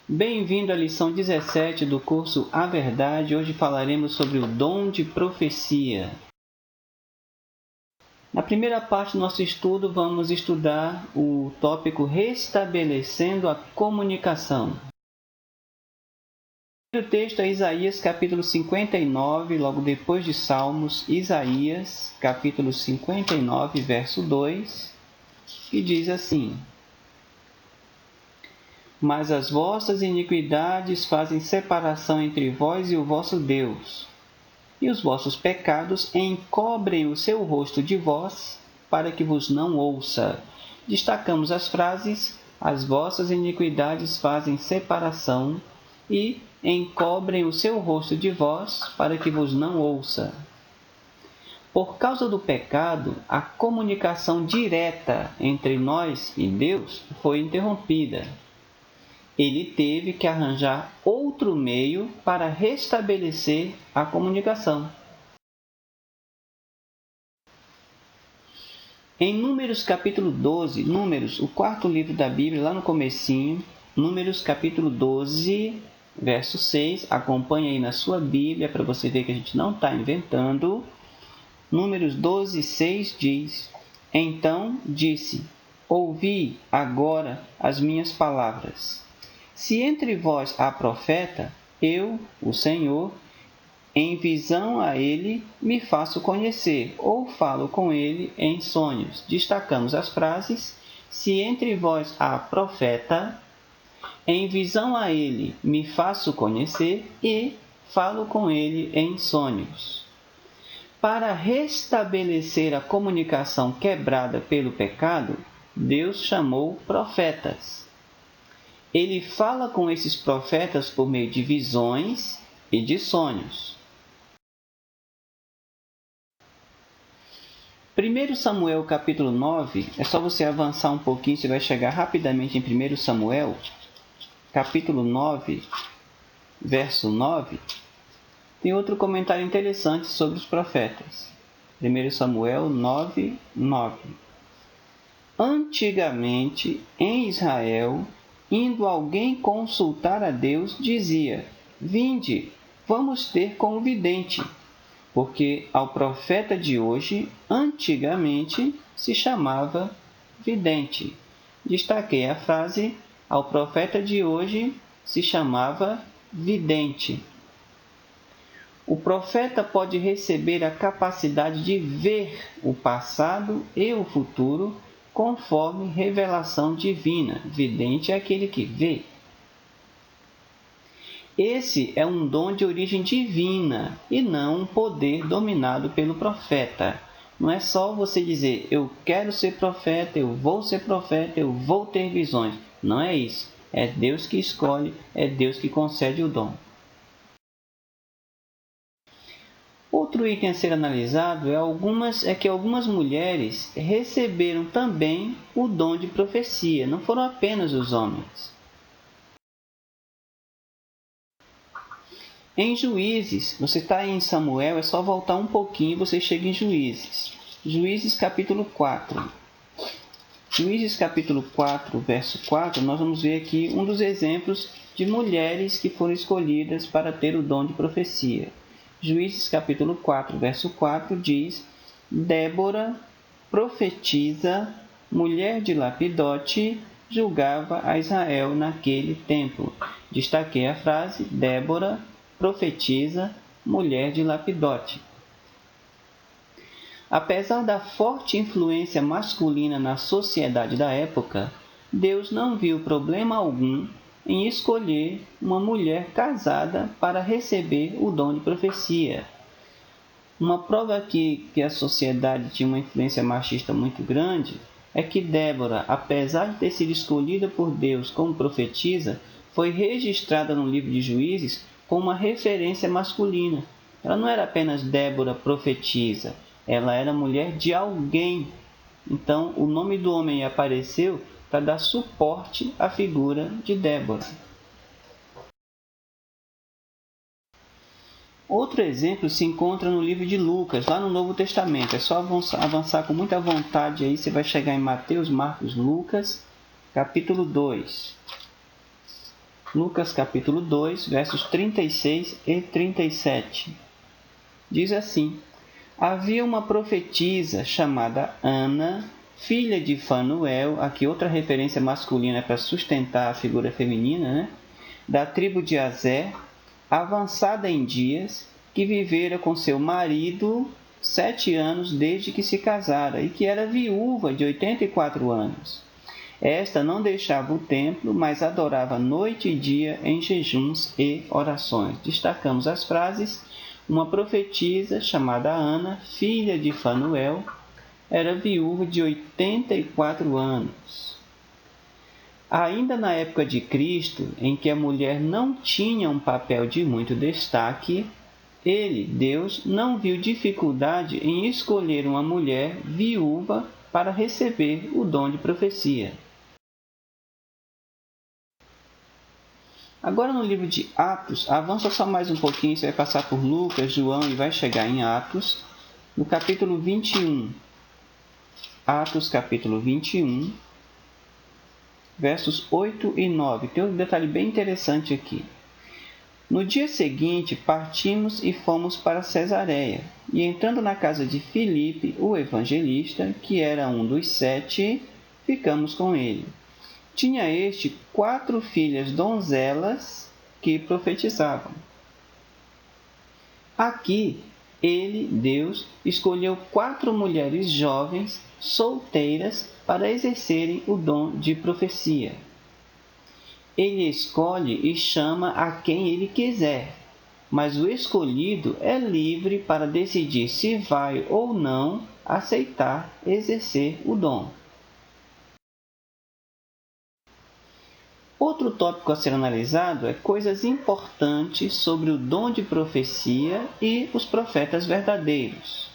Bem-vindo à lição 17 do curso A Verdade. Hoje falaremos sobre o dom de profecia. Na primeira parte do nosso estudo, vamos estudar o tópico Restabelecendo a Comunicação. O primeiro texto é Isaías, capítulo 59, logo depois de Salmos, Isaías, capítulo 59, verso 2, que diz assim: Mas as vossas iniquidades fazem separação entre vós e o vosso Deus, e os vossos pecados encobrem o seu rosto de vós, para que vos não ouça. Destacamos as frases: as vossas iniquidades fazem separação e encobrem o seu rosto de vós, para que vos não ouça. Por causa do pecado, a comunicação direta entre nós e Deus foi interrompida. Ele teve que arranjar outro meio para restabelecer a comunicação. Em Números capítulo 12, Números, o quarto livro da Bíblia, lá no comecinho, Números capítulo 12, verso 6, acompanha aí na sua Bíblia para você ver que a gente não está inventando. Números 12, 6 diz: Então disse, ouvi agora as minhas palavras. Se entre vós há profeta, eu, o Senhor, em visão a ele me faço conhecer, ou falo com ele em sonhos. Destacamos as frases: se entre vós há profeta, em visão a ele me faço conhecer e falo com ele em sonhos. Para restabelecer a comunicação quebrada pelo pecado, Deus chamou profetas. Ele fala com esses profetas por meio de visões e de sonhos. 1 Samuel capítulo 9, é só você avançar um pouquinho, você vai chegar rapidamente em 1 Samuel, capítulo 9, verso 9. Tem outro comentário interessante sobre os profetas. 1 Samuel 9, 9. Antigamente, em Israel, indo alguém consultar a Deus, dizia: Vinde, vamos ter com o vidente, porque ao profeta de hoje, antigamente, se chamava vidente. Destaquei a frase: ao profeta de hoje se chamava vidente. O profeta pode receber a capacidade de ver o passado e o futuro conforme revelação divina. Vidente é aquele que vê. Esse é um dom de origem divina e não um poder dominado pelo profeta. Não é só você dizer, eu quero ser profeta, eu vou ser profeta, eu vou ter visões. Não é isso. É Deus que escolhe, é Deus que concede o dom. Outro item a ser analisado é que algumas mulheres receberam também o dom de profecia, não foram apenas os homens. Em Juízes, você está em Samuel, é só voltar um pouquinho e você chega em Juízes. Juízes capítulo 4. Juízes capítulo 4, verso 4, nós vamos ver aqui um dos exemplos de mulheres que foram escolhidas para ter o dom de profecia. Juízes capítulo 4, verso 4 diz: Débora, profetisa, mulher de Lapidote, julgava a Israel naquele tempo. Destaquei a frase: Débora, profetisa, mulher de Lapidote. Apesar da forte influência masculina na sociedade da época, Deus não viu problema algum em escolher uma mulher casada para receber o dom de profecia. Uma prova que a sociedade tinha uma influência machista muito grande é que Débora, apesar de ter sido escolhida por Deus como profetisa, foi registrada no livro de Juízes com uma referência masculina. Ela não era apenas Débora profetisa, ela era mulher de alguém. Então, o nome do homem apareceu para dar suporte à figura de Débora. Outro exemplo se encontra no livro de Lucas, lá no Novo Testamento. É só avançar com muita vontade aí, você vai chegar em Mateus, Marcos, Lucas, capítulo 2. Lucas capítulo 2, versos 36 e 37. Diz assim: havia uma profetisa chamada Ana, filha de Fanuel, aqui outra referência masculina para sustentar a figura feminina, né? Da tribo de Aser, avançada em dias, que vivera com seu marido 7 anos desde que se casara, e que era viúva de 84 anos. Esta não deixava o templo, mas adorava noite e dia em jejuns e orações. Destacamos as frases: uma profetisa chamada Ana, filha de Fanuel, era viúva de 84 anos. Ainda na época de Cristo, em que a mulher não tinha um papel de muito destaque, Deus, não viu dificuldade em escolher uma mulher viúva para receber o dom de profecia. Agora no livro de Atos, avança só mais um pouquinho, você vai passar por Lucas, João e vai chegar em Atos, no capítulo 21. Atos capítulo 21, versos 8 e 9. Tem um detalhe bem interessante aqui. No dia seguinte, partimos e fomos para Cesareia, e entrando na casa de Filipe, o evangelista, que era um dos 7, ficamos com ele. Tinha este 4 filhas donzelas que profetizavam. Aqui, Deus, escolheu 4 mulheres jovens, solteiras, para exercerem o dom de profecia. Ele escolhe e chama a quem ele quiser, mas o escolhido é livre para decidir se vai ou não aceitar exercer o dom. Outro tópico a ser analisado é coisas importantes sobre o dom de profecia e os profetas verdadeiros.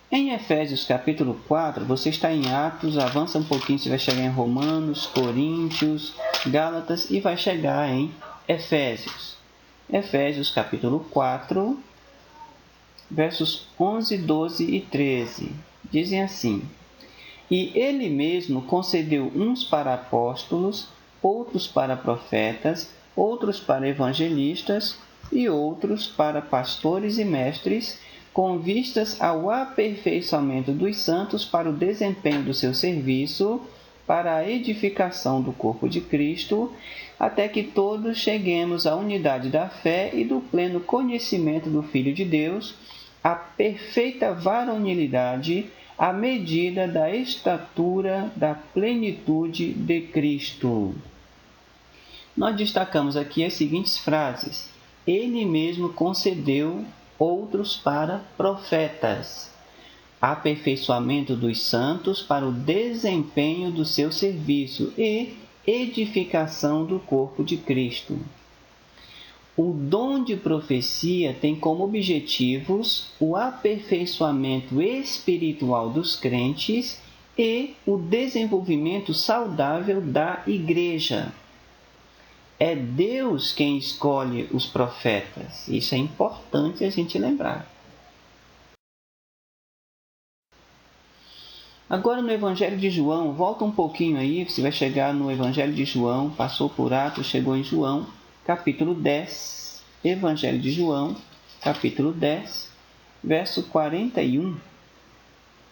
Em Efésios capítulo 4, você está em Atos, avança um pouquinho, você vai chegar em Romanos, Coríntios, Gálatas e vai chegar em Efésios. Efésios capítulo 4, versos 11, 12 e 13, dizem assim: e ele mesmo concedeu uns para apóstolos, outros para profetas, outros para evangelistas e outros para pastores e mestres, com vistas ao aperfeiçoamento dos santos para o desempenho do seu serviço, para a edificação do corpo de Cristo, até que todos cheguemos à unidade da fé e do pleno conhecimento do Filho de Deus, à perfeita varonilidade, à medida da estatura da plenitude de Cristo. Nós destacamos aqui as seguintes frases: ele mesmo concedeu outros para profetas, aperfeiçoamento dos santos para o desempenho do seu serviço e edificação do corpo de Cristo. O dom de profecia tem como objetivos o aperfeiçoamento espiritual dos crentes e o desenvolvimento saudável da igreja. É Deus quem escolhe os profetas. Isso é importante a gente lembrar. Agora no Evangelho de João, volta um pouquinho aí, você vai chegar no Evangelho de João, passou por Atos, chegou em João, capítulo 10, Evangelho de João, capítulo 10, verso 41,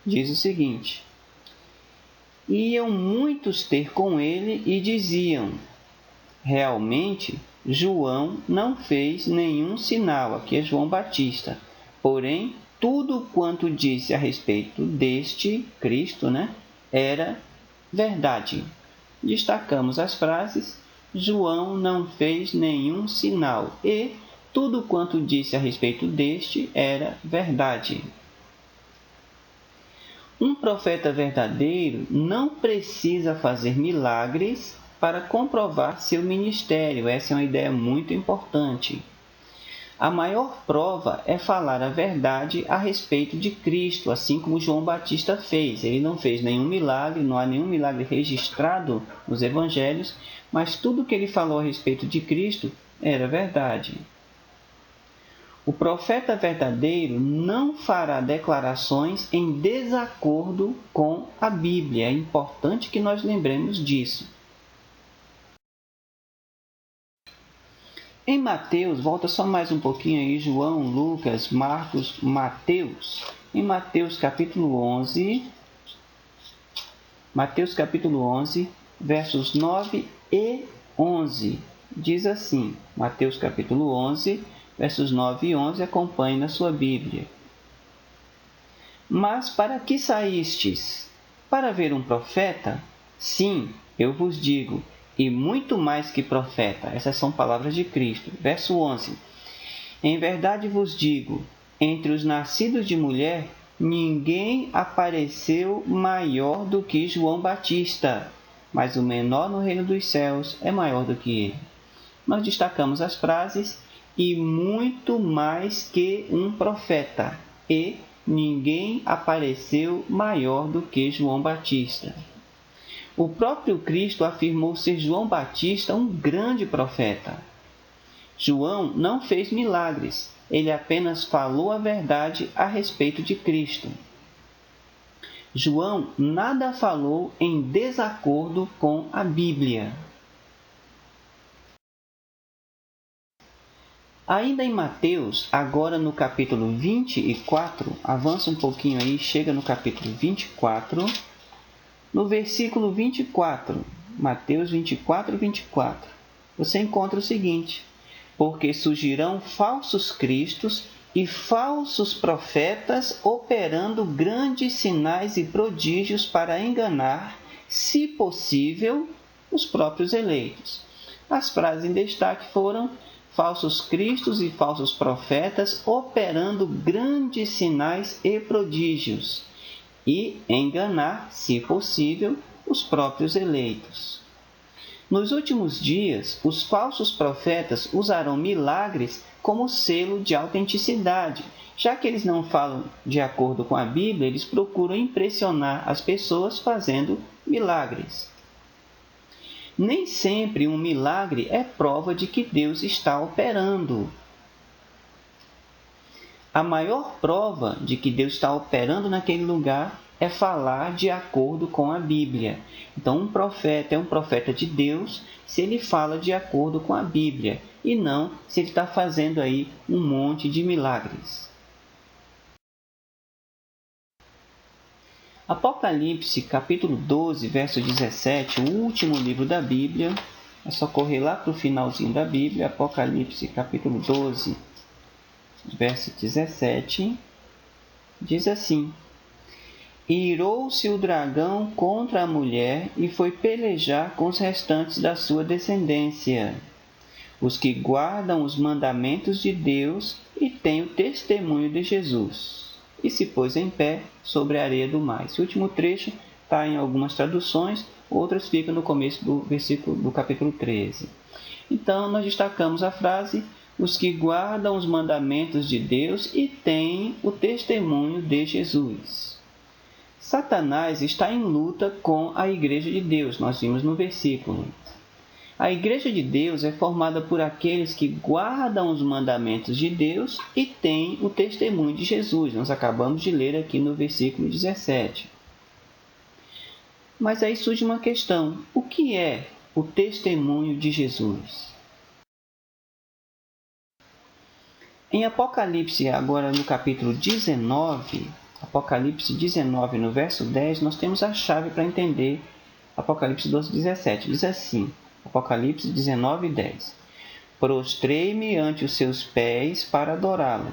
diz o seguinte: iam muitos ter com ele e diziam: realmente, João não fez nenhum sinal, aqui é João Batista, porém, tudo quanto disse a respeito deste Cristo, era verdade. Destacamos as frases: João não fez nenhum sinal e tudo quanto disse a respeito deste era verdade. Um profeta verdadeiro não precisa fazer milagres para comprovar seu ministério. Essa é uma ideia muito importante. A maior prova é falar a verdade a respeito de Cristo, assim como João Batista fez. Ele não fez nenhum milagre, não há nenhum milagre registrado nos evangelhos, mas tudo que ele falou a respeito de Cristo era verdade. O profeta verdadeiro não fará declarações em desacordo com a Bíblia. É importante que nós lembremos disso. Em Mateus, volta só mais um pouquinho aí, João, Lucas, Marcos, Mateus. Em Mateus capítulo 11, versos 9 e 11. Diz assim, Mateus capítulo 11, versos 9 e 11, acompanhe na sua Bíblia. Mas para que saístes? Para ver um profeta? Sim, eu vos digo, e muito mais que profeta. Essas são palavras de Cristo. Verso 11. Em verdade vos digo, entre os nascidos de mulher, ninguém apareceu maior do que João Batista, mas o menor no reino dos céus é maior do que ele. Nós destacamos as frases e muito mais que um profeta, e ninguém apareceu maior do que João Batista. O próprio Cristo afirmou ser João Batista um grande profeta. João não fez milagres, ele apenas falou a verdade a respeito de Cristo. João nada falou em desacordo com a Bíblia. Ainda em Mateus, agora no capítulo 24, avança um pouquinho aí, chega no capítulo 24, no versículo 24, Mateus 24, 24, você encontra o seguinte: porque surgirão falsos cristos e falsos profetas operando grandes sinais e prodígios para enganar, se possível, os próprios eleitos. As frases em destaque foram falsos cristos e falsos profetas operando grandes sinais e prodígios e enganar, se possível, os próprios eleitos. Nos últimos dias, os falsos profetas usarão milagres como selo de autenticidade. Já que eles não falam de acordo com a Bíblia, eles procuram impressionar as pessoas fazendo milagres. Nem sempre um milagre é prova de que Deus está operando. A maior prova de que Deus está operando naquele lugar é falar de acordo com a Bíblia. Então, um profeta é um profeta de Deus se ele fala de acordo com a Bíblia e não se ele está fazendo aí um monte de milagres. Apocalipse, capítulo 12, verso 17, o último livro da Bíblia. É só correr lá para o finalzinho da Bíblia. Apocalipse, capítulo 12, verso 17, diz assim: irou-se o dragão contra a mulher e foi pelejar com os restantes da sua descendência, os que guardam os mandamentos de Deus e têm o testemunho de Jesus. E se pôs em pé sobre a areia do mar. Esse último trecho está em algumas traduções, outras ficam no começo do versículo do capítulo 13. Então, nós destacamos a frase: os que guardam os mandamentos de Deus e têm o testemunho de Jesus. Satanás está em luta com a Igreja de Deus, nós vimos no versículo. A Igreja de Deus é formada por aqueles que guardam os mandamentos de Deus e têm o testemunho de Jesus. Nós acabamos de ler aqui no versículo 17. Mas aí surge uma questão: o que é o testemunho de Jesus? Em Apocalipse, agora no capítulo 19, Apocalipse 19, no verso 10, nós temos a chave para entender Apocalipse 12, 17. Diz assim, Apocalipse 19, 10. Prostrei-me ante os seus pés para adorá-lo.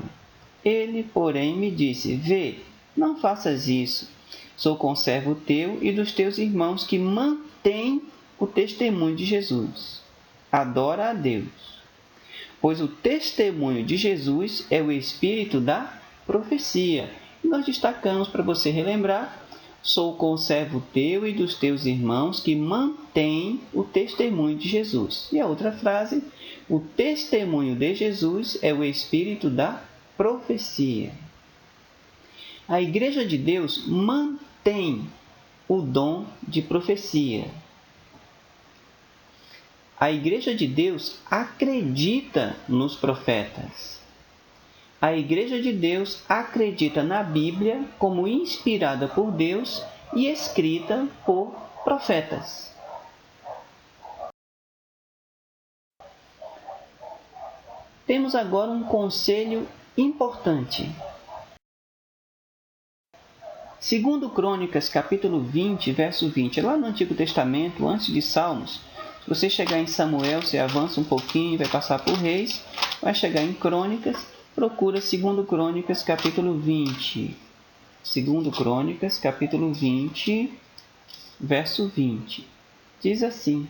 Ele, porém, me disse: vê, não faças isso. Sou conservo teu e dos teus irmãos que mantêm o testemunho de Jesus. Adora a Deus. Pois o testemunho de Jesus é o espírito da profecia. E nós destacamos para você relembrar: sou conservo teu e dos teus irmãos que mantêm o testemunho de Jesus. E a outra frase: o testemunho de Jesus é o espírito da profecia. A Igreja de Deus mantém o dom de profecia. A Igreja de Deus acredita nos profetas. A Igreja de Deus acredita na Bíblia como inspirada por Deus e escrita por profetas. Temos agora um conselho importante. Segundo Crônicas, capítulo 20, verso 20, lá no Antigo Testamento, antes de Salmos. Se você chegar em Samuel, você avança um pouquinho, vai passar por Reis, vai chegar em Crônicas, procura segundo Crônicas, capítulo 20. Segundo Crônicas, capítulo 20, verso 20. Diz assim: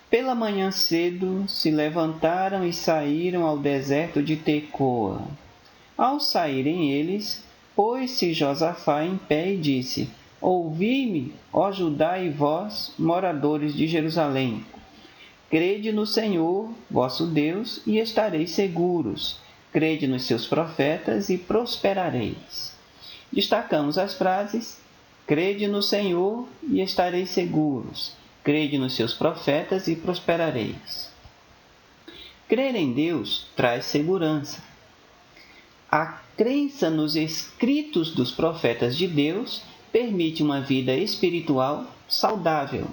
Pela manhã cedo se levantaram e saíram ao deserto de Tecoa. Ao saírem eles, pôs-se Josafá em pé e disse: Ouvi-me, ó Judá e vós, moradores de Jerusalém. Crede no Senhor, vosso Deus, e estareis seguros. Crede nos seus profetas e prosperareis. Destacamos as frases: Crede no Senhor e estareis seguros. Crede nos seus profetas e prosperareis. Crer em Deus traz segurança. A crença nos escritos dos profetas de Deus permite uma vida espiritual saudável.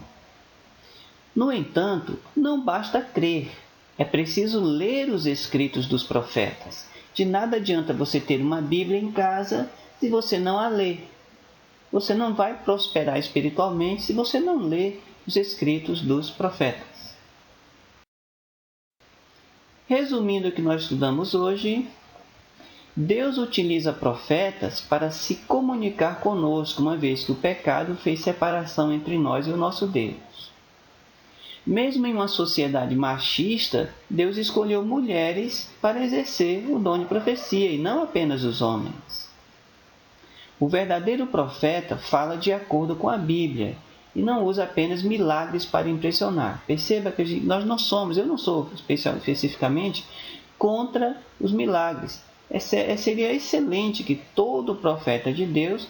No entanto, não basta crer, é preciso ler os escritos dos profetas. De nada adianta você ter uma Bíblia em casa se você não a ler. Você não vai prosperar espiritualmente se você não ler os escritos dos profetas. Resumindo o que nós estudamos hoje, Deus utiliza profetas para se comunicar conosco, uma vez que o pecado fez separação entre nós e o nosso Deus. Mesmo em uma sociedade machista, Deus escolheu mulheres para exercer o dom de profecia, e não apenas os homens. O verdadeiro profeta fala de acordo com a Bíblia, e não usa apenas milagres para impressionar. Perceba que eu não sou especificamente contra os milagres. Seria excelente que todo profeta de Deus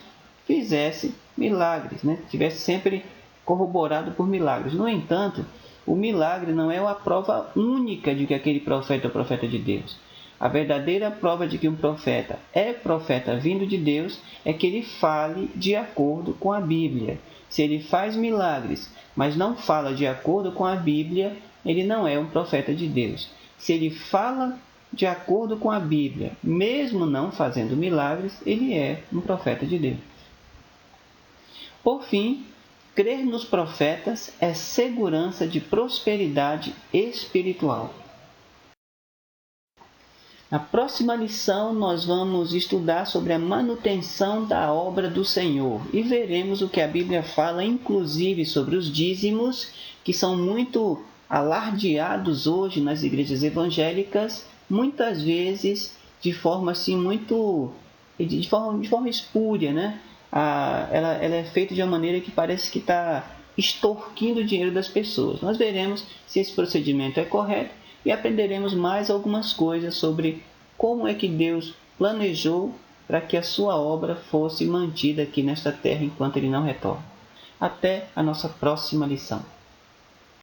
fizesse milagres, tivesse sempre corroborado por milagres. No entanto, o milagre não é a prova única de que aquele profeta é o profeta de Deus. A verdadeira prova de que um profeta é profeta vindo de Deus é que ele fale de acordo com a Bíblia. Se ele faz milagres, mas não fala de acordo com a Bíblia, ele não é um profeta de Deus. Se ele fala de acordo com a Bíblia, mesmo não fazendo milagres, ele é um profeta de Deus. Por fim, crer nos profetas é segurança de prosperidade espiritual. Na próxima lição, nós vamos estudar sobre a manutenção da obra do Senhor e veremos o que a Bíblia fala, inclusive sobre os dízimos, que são muito alardeados hoje nas igrejas evangélicas, muitas vezes de forma espúria, Ela é feita de uma maneira que parece que está extorquindo o dinheiro das pessoas. Nós veremos se esse procedimento é correto e aprenderemos mais algumas coisas sobre como é que Deus planejou para que a sua obra fosse mantida aqui nesta terra enquanto Ele não retorna. Até a nossa próxima lição.